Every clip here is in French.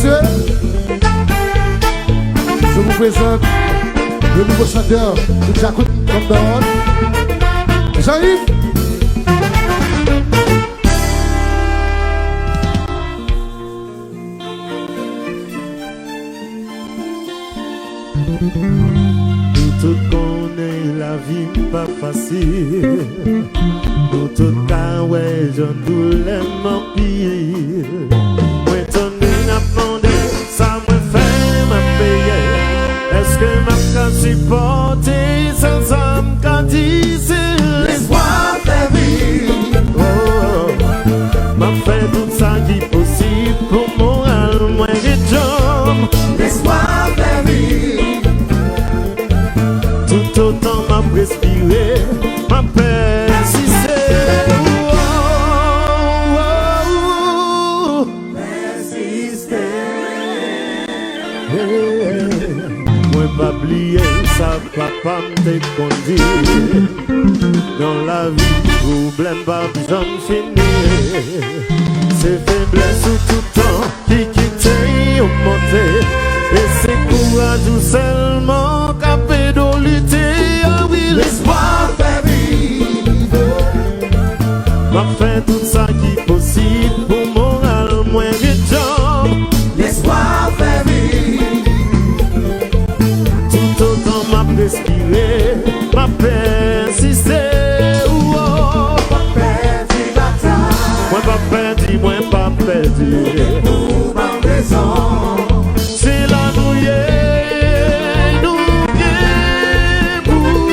messieurs, je vous présente le nouveau chanteur de Jacob Condon, Jean-Yves. Tout connaît la vie pas facile. Tout cas ouais j'en douleur m'empire. Moi t'en n'a demandé ça me fait m'a payer. Est-ce que m'a qu'à supporter sans âme qu'à dire Laisse-moi faire vivre. oh m'a fait tout ça qui est possible pour moral moi et job. Laisse-moi faire vivre. Tout autant m'a respiré, m'a persisté. Moi pas oublier ça, papa m'te conduit. Dans la vie, problème pas besoin de finir. C'est faiblesse ou tout temps qui quitte au monté. Et c'est courage ou seulement qu'à pédo lutter. Ah oui, Laisse-moi faire vivre. m'a fait tout ça qui est possible pour moral moins de job. Laisse-moi faire vivre. Tout autant m'a respiré, m'a persisté. Oh, Pas perdu bataille. moi pas perdu, moi pas perdu. Pour ma raison. C'est la nouille, nouille bouée.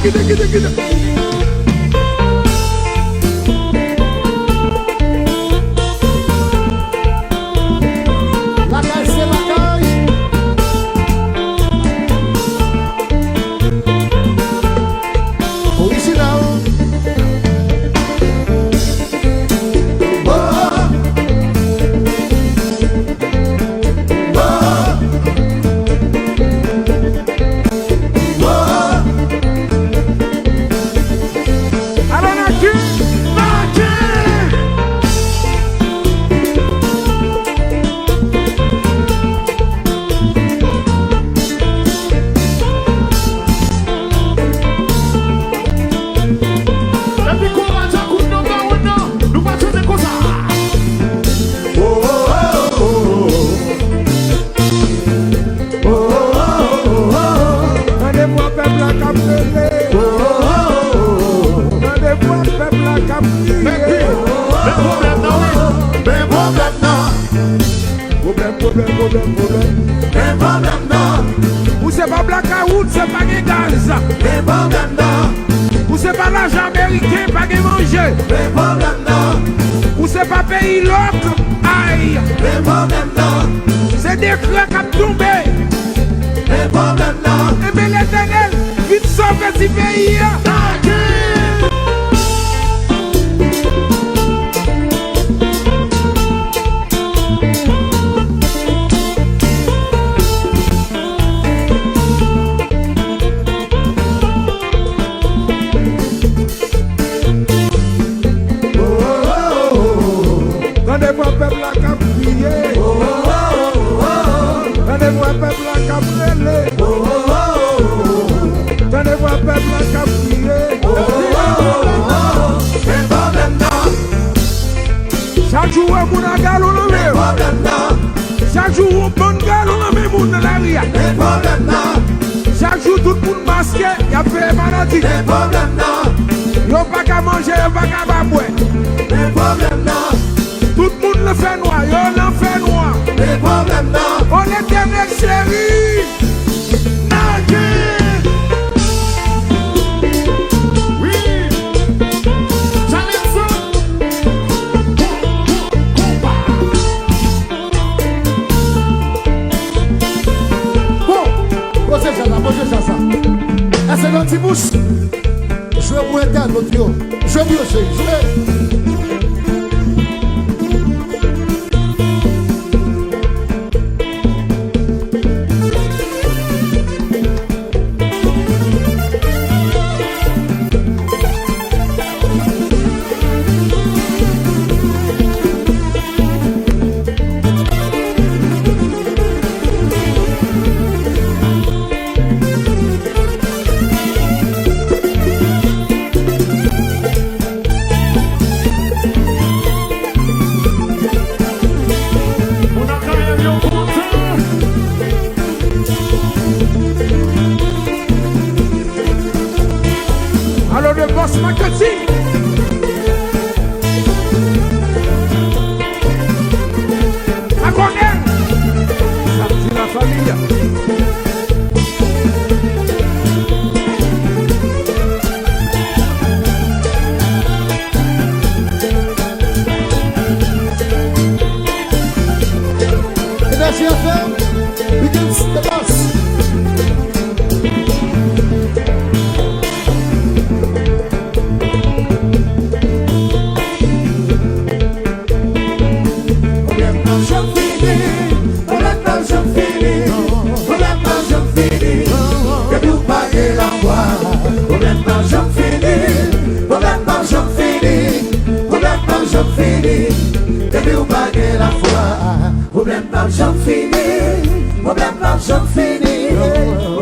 La caille, c'est la caille. Original. Ou c'est pas blackout, c'est pas de gaz. Ou c'est pas l'argent américain, pas de manger. Ou c'est pas pays l'autre, aïe. C'est des creux qui ont tombé. Et bien l'éternel, vite sauve ce pays. Rendez-moi peuple la cap prier. Rendez-moi peuple la cap brûler. Rendez-moi peuple la cap prier. Chaque jour on a galon dans le chaque jour on bon galon dans le monde dans la rue. Chaque jour tout le monde masqué, y a fait maladie. Yo pas qu'à manger, yo pas qu'à boire. Tout le monde le fait noir, yo l'en fait noir. On est éternel chéri. Oui. Bon, posez ça. Est-ce que l'on t'y bouche? Je vais vous aider à l'autre. Je vais vous aider. Alors le boss marketing. À connaître. Ça c'est la famille. Energy FM begins the bus. Problème pas j'en finis, problème pas j'en finis.